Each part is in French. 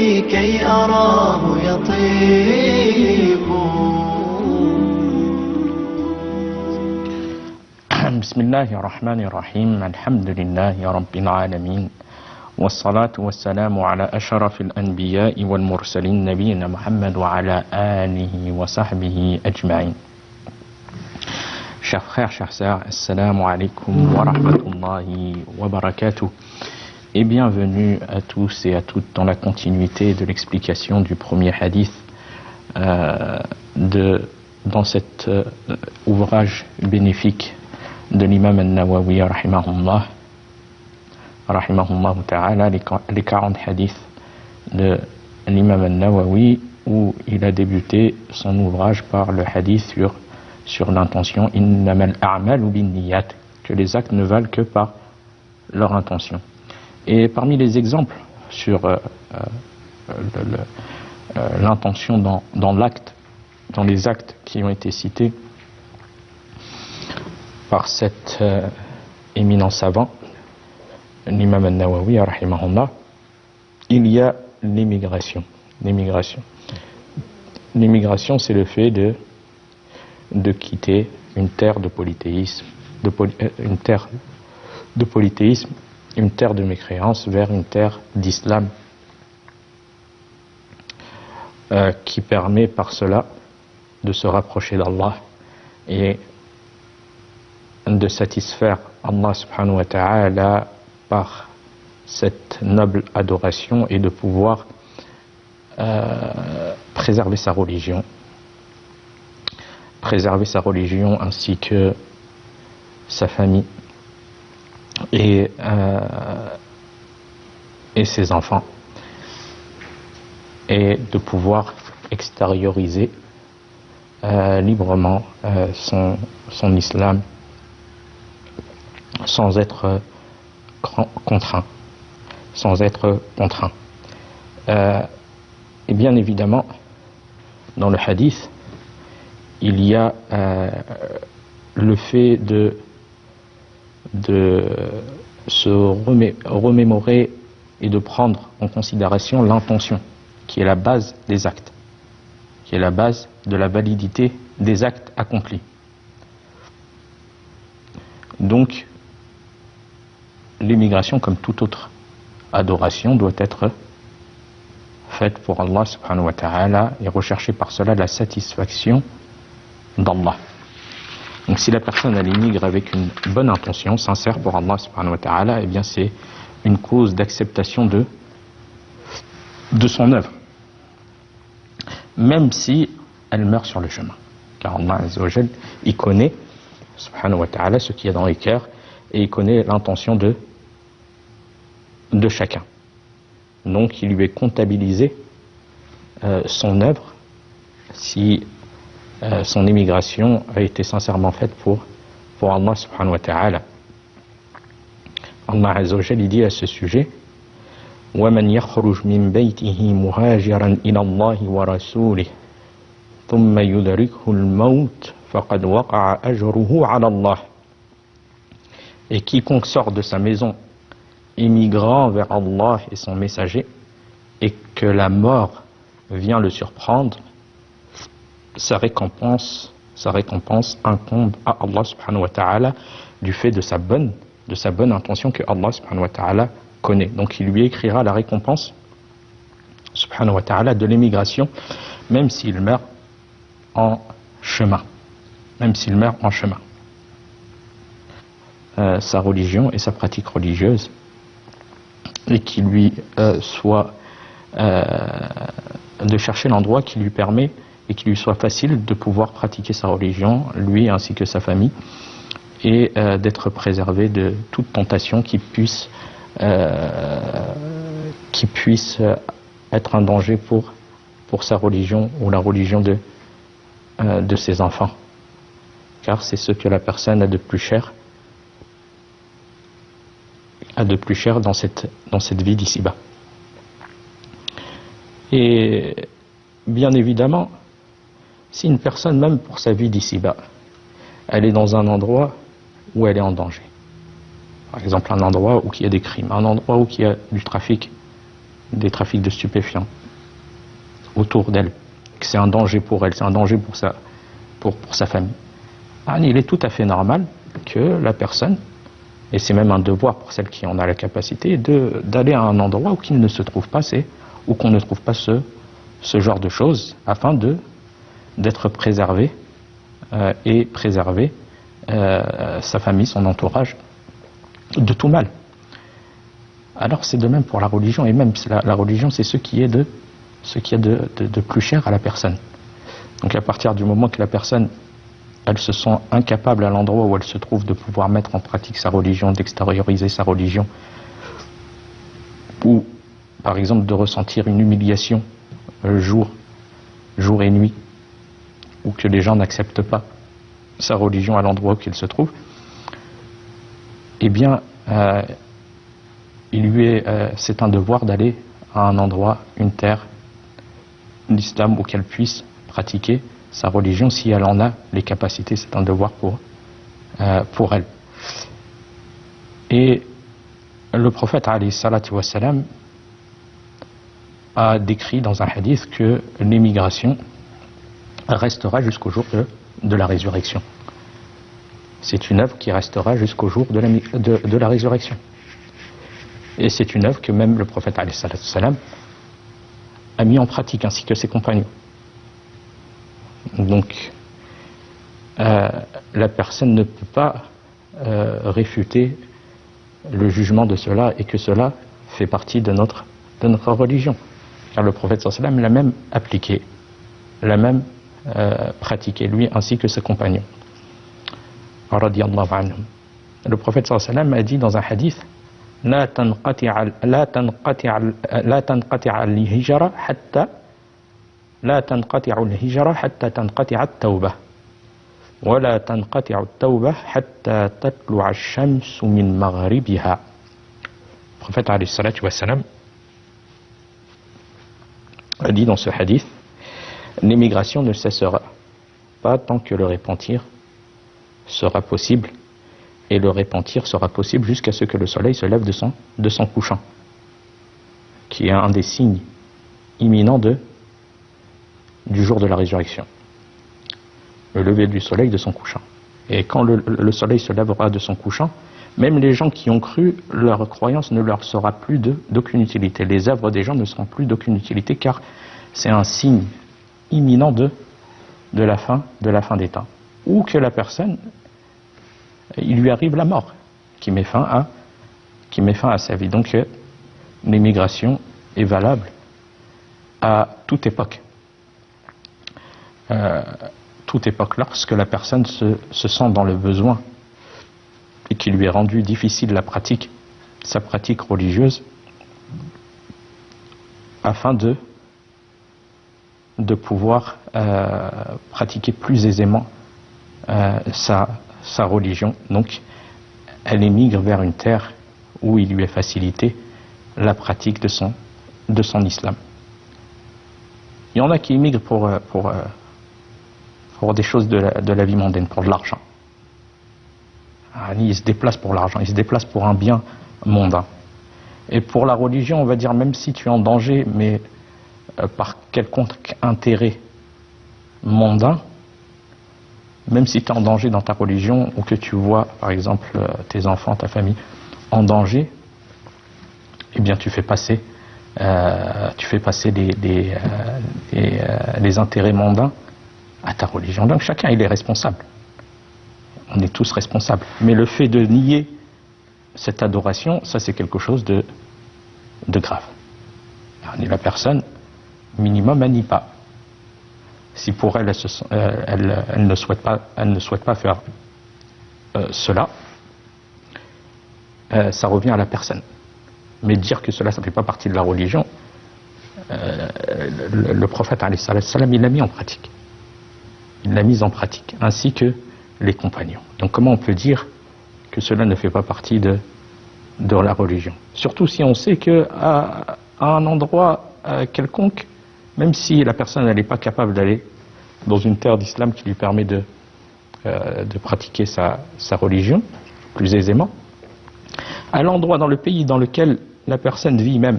قلبي كي أراه يطيب. بسم الله الرحمن الرحيم. الحمد لله رب العالمين، والصلاة والسلام على أشرف الأنبياء والمرسلين نبينا محمد وعلى آله وصحبه أجمعين. Chers frères, chères sœurs, assalamu alaikum wa rahmatullahi wa barakatuh, et bienvenue à tous et à toutes dans la continuité de l'explication du premier hadith dans cet ouvrage bénéfique de l'imam al-Nawawi rahimahullah ta'ala, les 40 hadiths de l'imam al-Nawawi, où il a débuté son ouvrage par le hadith sur l'intention, innamal a'malu binniyat, que les actes ne valent que par leur intention. Et parmi les exemples sur l'intention dans l'acte, dans les actes qui ont été cités par cet éminent savant, l'imam al-Nawawi rahimahullah, il y a l'immigration. L'immigration, c'est le fait de quitter une terre de polythéisme, une terre de mécréance vers une terre d'islam, qui permet par cela de se rapprocher d'Allah et de satisfaire Allah subhanahu wa ta'ala par cette noble adoration et de pouvoir préserver sa religion ainsi que sa famille et ses enfants, et de pouvoir extérioriser librement son islam sans être contraint. Et bien évidemment, dans le hadith, il y a le fait de se remémorer et de prendre en considération l'intention, qui est la base des actes, qui est la base de la validité des actes accomplis. Donc, l'immigration, comme toute autre adoration, doit être faite pour Allah subhanahu wa ta'ala et rechercher par cela la satisfaction d'Allah. Donc si la personne elle immigre avec une bonne intention, sincère pour Allah subhanahu wa ta'ala, eh bien c'est une cause d'acceptation de son œuvre, même si elle meurt sur le chemin, car Allah azza wa jal, il connaît subhanahu wa ta'ala ce qu'il y a dans les cœurs, et il connaît l'intention de chacun. Donc il lui est comptabilisé son œuvre si son immigration a été sincèrement faite pour Allah subhanahu wa ta'ala. Allah azza wa jalla dit à ce sujet: وَمَنْ يَخْرُجْ مِنْ بَيْتِهِ مُهَاجِرًا إِلَى اللَّهِ وَرَسُولِهِ ثُمَّ يُدْرِكْهُ الْمَوْتُ فَقَدْ وَقَعَ أَجْرُهُ عَلَى اللَّهِ. Et quiconque sort de sa maison immigrant vers Allah et son messager, et que la mort vient le surprendre, sa récompense incombe à Allah subhanahu wa ta'ala du fait de sa bonne intention que Allah subhanahu wa ta'ala connaît. Donc il lui écrira la récompense subhanahu wa ta'ala de l'émigration, même s'il meurt en chemin. Sa religion et sa pratique religieuse, et qui lui soit de chercher l'endroit qui lui permet et qui lui soit facile de pouvoir pratiquer sa religion, lui ainsi que sa famille, et d'être préservé de toute tentation qui puisse être un danger pour sa religion ou la religion de ses enfants, car c'est ce que la personne a de plus cher dans cette vie d'ici-bas. Et bien évidemment, si une personne, même pour sa vie d'ici-bas, elle est dans un endroit où elle est en danger, par exemple un endroit où il y a des crimes, un endroit où il y a du trafic des trafics de stupéfiants autour d'elle, que c'est un danger pour elle, c'est un danger pour sa famille, il est tout à fait normal que la personne, et c'est même un devoir pour celle qui en a la capacité, d'aller à un endroit où qu'il ne se trouve pas, où qu'on ne trouve pas ce genre de choses, afin d'être préservé et préserver sa famille, son entourage, de tout mal. Alors c'est de même pour la religion, et même la religion, c'est ce qui est de plus cher à la personne. Donc à partir du moment que la personne, elle se sent incapable à l'endroit où elle se trouve de pouvoir mettre en pratique sa religion, d'extérioriser sa religion, ou par exemple de ressentir une humiliation jour et nuit, ou que les gens n'acceptent pas sa religion à l'endroit où il se trouve, eh bien c'est un devoir d'aller à un endroit, une terre, l'islam, où qu'elle puisse pratiquer sa religion si elle en a les capacités. C'est un devoir pour elle. Et le prophète alayhi salatu wassalam a décrit dans un hadith que l'émigration restera jusqu'au jour de la résurrection. C'est une œuvre qui restera jusqu'au jour de la résurrection. Et c'est une œuvre que même le prophète alayhi salatu wassalam a mis en pratique, ainsi que ses compagnons. Donc la personne ne peut pas réfuter le jugement de cela, et que cela fait partie de notre religion, car le prophète sallallahu alayhi wa sallam l'a même appliqué, l'a même pratiqué, lui ainsi que ses compagnons radiyallahu anhum. Le prophète sallallahu alayhi wa sallam a dit dans un hadith: لا تنقطع الهجرة حتى تنقطع التوبة ولا تنقطع التوبة حتى تطلع الشمس من مغربها. Le prophète alayhi salatu wassalam a dit dans ce hadith: l'émigration ne cessera pas tant que le repentir sera possible, et le repentir sera possible jusqu'à ce que le soleil se lève de son couchant, qui est un des signes imminents du jour de la résurrection, le lever du soleil de son couchant. Et quand le soleil se lèvera de son couchant, même les gens qui ont cru, leur croyance ne leur sera plus d'aucune utilité. Les œuvres des gens ne seront plus d'aucune utilité, car c'est un signe imminent de la fin des temps, ou que la personne, il lui arrive la mort qui met fin à sa vie. Donc l'émigration est valable à toute époque. Lorsque la personne se sent dans le besoin et qu'il lui est rendu difficile sa pratique religieuse, afin de pouvoir pratiquer plus aisément sa religion. Donc elle émigre vers une terre où il lui est facilité la pratique de son islam. Il y en a qui émigrent pour des choses de la vie mondaine, pour de l'argent. Ils se déplacent pour l'argent, ils se déplacent pour un bien mondain. Et pour la religion, on va dire, même si tu es en danger, mais par quelconque intérêt mondain, même si tu es en danger dans ta religion, ou que tu vois, par exemple, tes enfants, ta famille, en danger, eh bien tu fais passer les intérêts mondains à ta religion. Donc chacun, il est responsable. On est tous responsables. Mais le fait de nier cette adoration, ça c'est quelque chose de grave. La personne, minimum, elle nie pas. Si pour elle, elle ne souhaite pas faire cela, ça revient à la personne. Mais dire que cela, ça ne fait pas partie de la religion, le prophète, alayhi salam, il l'a mis en pratique. Il l'a mise en pratique, ainsi que les compagnons. Donc comment on peut dire que cela ne fait pas partie de la religion? Surtout si on sait qu'à un endroit quelconque, même si la personne n'est pas capable d'aller dans une terre d'islam qui lui permet de pratiquer sa religion plus aisément, à l'endroit, dans le pays dans lequel la personne vit même,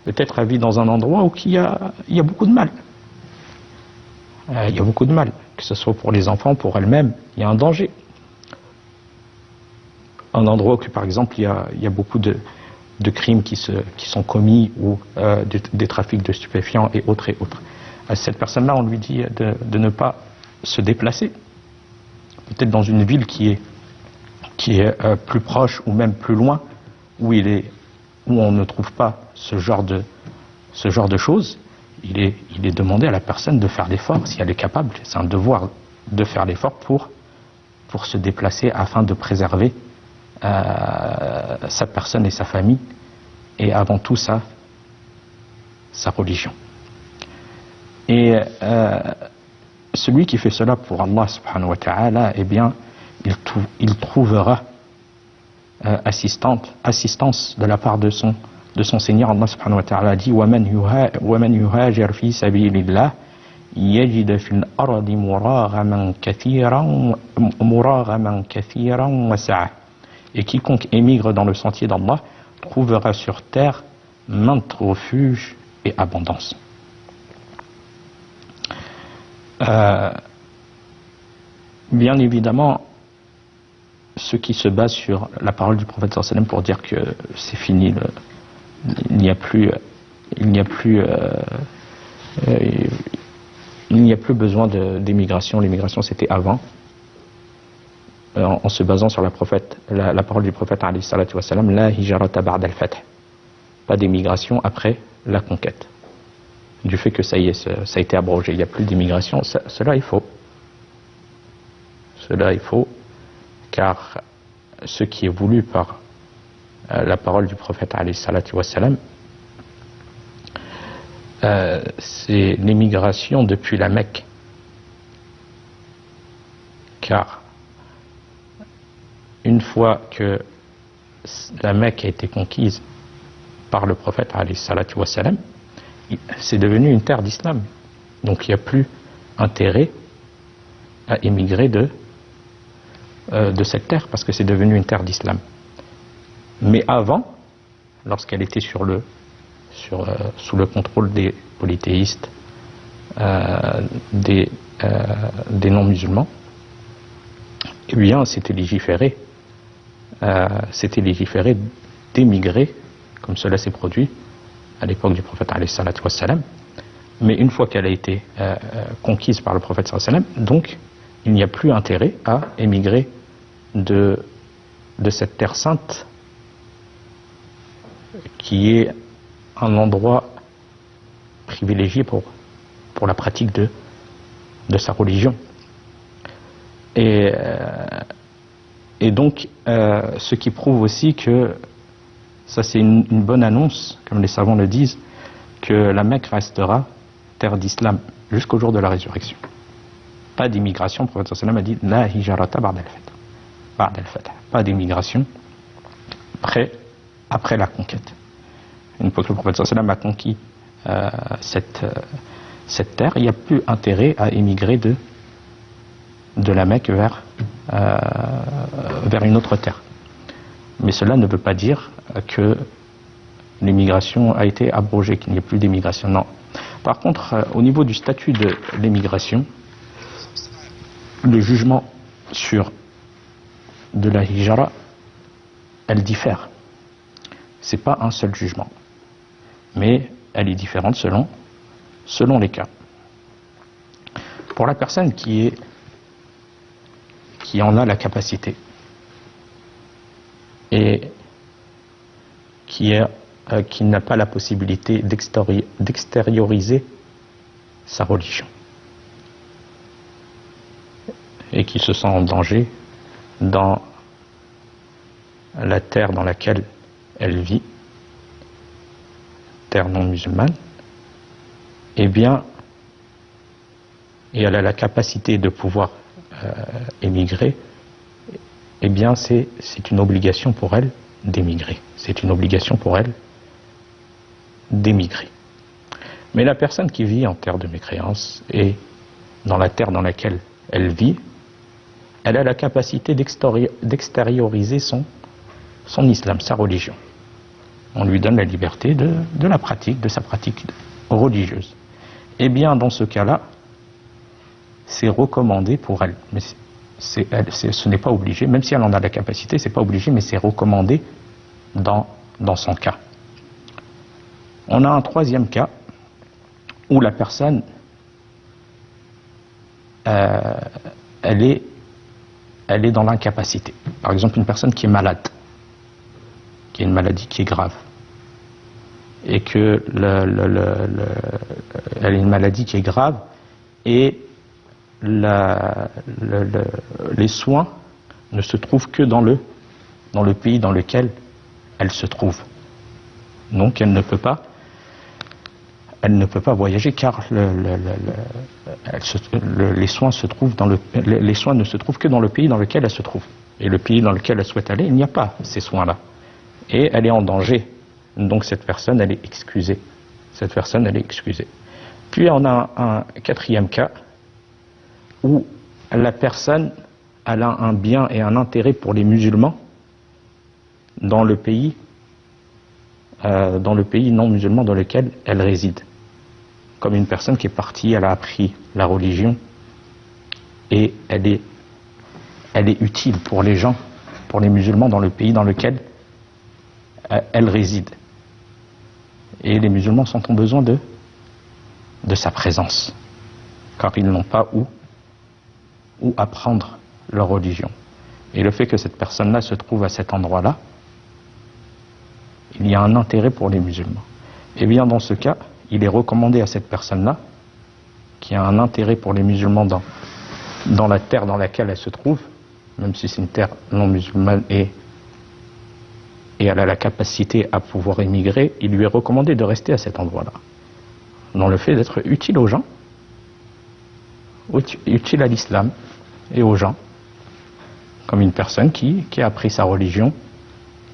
Peut-être elle vit dans un endroit où il y a beaucoup de mal. Il y a beaucoup de mal, que ce soit pour les enfants, pour elle-même, il y a un danger. Un endroit où, par exemple, il y a beaucoup de crimes qui sont commis ou des trafics de stupéfiants et autres et autres. À cette personne-là, on lui dit de ne pas se déplacer. Peut-être dans une ville qui est plus proche ou même plus loin, où on ne trouve pas ce genre de choses. Il est demandé à la personne de faire l'effort, si elle est capable. C'est un devoir de faire l'effort pour se déplacer afin de préserver sa personne et sa famille, et avant tout sa religion. Et celui qui fait cela pour Allah subhanahu wa ta'ala, eh bien, il trouvera assistance de la part de son Seigneur. Allah subhanahu wa ta'ala dit وَمَنْ يُهَاجِرْ فِي سَبِيلِ اللَّهِ يَجِدْ فِي الْأَرْضِ مُرَاغَمًا كَثِيرًا وَسَعَةً. Et quiconque émigre dans le sentier d'Allah trouvera sur terre maintes refuges et abondance. Bien évidemment, ceux qui se basent sur la parole du prophète sallallahu alayhi wa sallam pour dire que c'est fini, il n'y a plus besoin d'émigration, l'immigration c'était avant, en se basant sur la parole du prophète alayhi salatu wa sallam, la hijrata ba'da al-fath, pas d'émigration après la conquête, du fait que ça y est, ça a été abrogé, il n'y a plus d'immigration. Cela il faut, car ce qui est voulu par la parole du prophète alayhi salatu wa sallam, c'est l'émigration depuis la Mecque, car une fois que la Mecque a été conquise par le prophète alayhi salatu wa sallam, c'est devenu une terre d'islam, donc il n'y a plus intérêt à émigrer de cette terre, parce que c'est devenu une terre d'islam. Mais avant, lorsqu'elle était sous le contrôle des polythéistes, des non-musulmans, eh bien c'était légiféré d'émigrer, comme cela s'est produit à l'époque du prophète alayhi salatu wa salam. Mais une fois qu'elle a été conquise par le prophète sallallahu alayhi wa sallam, donc il n'y a plus intérêt à émigrer de cette terre sainte qui est un endroit privilégié pour la pratique de sa religion. Et donc ce qui prouve aussi que ça c'est une bonne annonce, comme les savants le disent, que la Mecque restera terre d'islam jusqu'au jour de la résurrection. Pas d'immigration, le prophète sallallahu alayhi wa sallam a dit la hijrata ba'da al-fath, pas d'immigration après la conquête. Une fois que le prophète sallallahu alayhi wa sallam a conquis cette terre, il n'y a plus intérêt à émigrer de la Mecque vers une autre terre. Mais cela ne veut pas dire que l'immigration a été abrogée, qu'il n'y a plus d'immigration. Non. Par contre, au niveau du statut de l'immigration, le jugement sur de la hijra, elle diffère. C'est pas un seul jugement, mais elle est différente selon les cas. Pour la personne qui en a la capacité et qui n'a pas la possibilité d'extérioriser sa religion et qui se sent en danger dans la terre dans laquelle elle vit, terre non musulmane, eh bien, et elle a la capacité de pouvoir émigrer, eh bien c'est une obligation pour elle d'émigrer. C'est une obligation pour elle d'émigrer. Mais la personne qui vit en terre de mécréance et dans la terre dans laquelle elle vit, elle a la capacité d'extérioriser son islam, sa religion. On lui donne la liberté de la pratique, de sa pratique religieuse. Eh bien, dans ce cas-là, c'est recommandé pour elle. Mais ce n'est pas obligé, même si elle en a la capacité, c'est pas obligé, mais c'est recommandé dans son cas. On a un troisième cas où la personne elle est dans l'incapacité. Par exemple, une personne qui est malade, qui a une maladie qui est grave, et que elle a une maladie qui est grave, et les soins ne se trouvent que dans le pays dans lequel elle se trouve. Donc elle ne peut pas voyager car les soins ne se trouvent que dans le pays dans lequel elle se trouve. Et le pays dans lequel elle souhaite aller, il n'y a pas ces soins-là. Et elle est en danger. Donc cette personne, elle est excusée. Puis on a un quatrième cas où la personne elle a un bien et un intérêt pour les musulmans dans le pays non musulman dans lequel elle réside. Comme une personne qui est partie, elle a appris la religion et elle est utile pour les gens, pour les musulmans dans le pays dans lequel elle réside. Et les musulmans sont en besoin de sa présence, car ils n'ont pas où apprendre leur religion. Et le fait que cette personne-là se trouve à cet endroit-là, il y a un intérêt pour les musulmans. Et bien dans ce cas, il est recommandé à cette personne-là, qui a un intérêt pour les musulmans dans la terre dans laquelle elle se trouve, même si c'est une terre non musulmane et elle a la capacité à pouvoir émigrer, il lui est recommandé de rester à cet endroit-là, dans le fait d'être utile aux gens, utile à l'islam et aux gens, comme une personne qui a appris sa religion,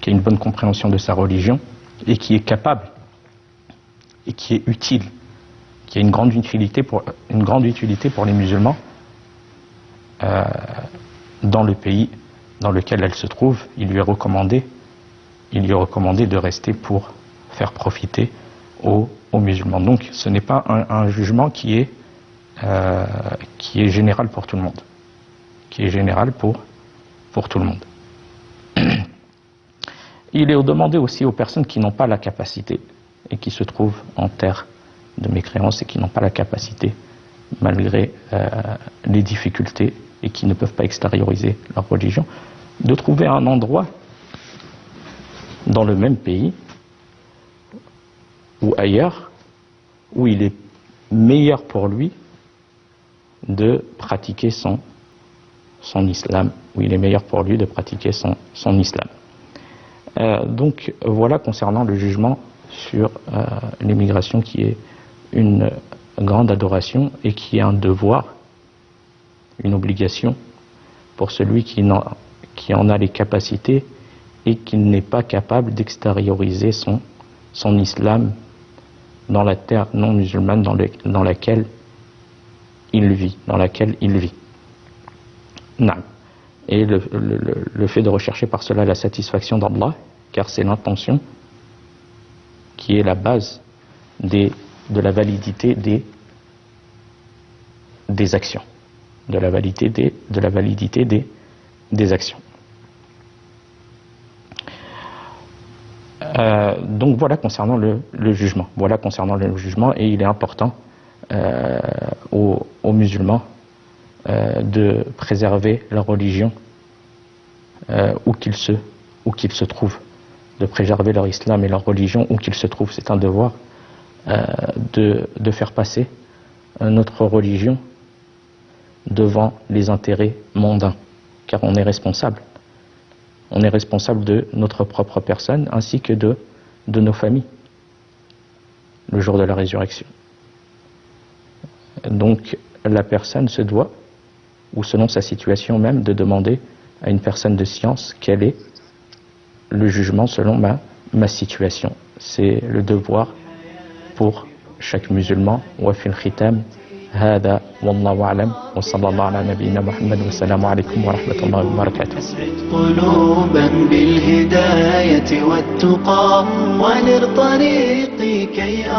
qui a une bonne compréhension de sa religion et qui est capable et qui est utile, qui a une grande utilité pour les musulmans dans le pays dans lequel elle se trouve. Il lui est recommandé de rester pour faire profiter aux musulmans. Donc ce n'est pas un jugement qui est général pour tout le monde, qui est général pour tout le monde. Il est demandé aussi aux personnes qui n'ont pas la capacité et qui se trouvent en terre de mécréance et qui n'ont pas la capacité, malgré les difficultés et qui ne peuvent pas extérioriser leur religion, de trouver un endroit dans le même pays ou ailleurs où il est meilleur pour lui de pratiquer son islam, où il est meilleur pour lui de pratiquer son islam. Donc voilà concernant le jugement sur l'immigration, qui est une grande adoration et qui est un devoir, une obligation pour celui qui en a les capacités et qui n'est pas capable d'extérioriser son islam dans la terre non musulmane dans laquelle il vit. Non. Et le fait de rechercher par cela la satisfaction d'Allah, car c'est l'intention qui est la base de la validité des actions, de la validité des actions. Donc voilà concernant le jugement. Et il est important aux musulmans de préserver leur religion où qu'ils se trouvent, de préserver leur islam et leur religion où qu'ils se trouvent. C'est un devoir de faire passer notre religion devant les intérêts mondains, car on est responsable. On est responsable de notre propre personne ainsi que de nos familles le jour de la résurrection. Donc la personne se doit, ou selon sa situation même, de demander à une personne de science quel est le jugement selon ma situation. C'est le devoir pour chaque musulman. Wa fil khitam هذا والله أعلم وصلى الله على نبينا محمد والسلام عليكم ورحمة الله وبركاته. أسعد قلوبا بالهداية والتقى وانر طريقي كي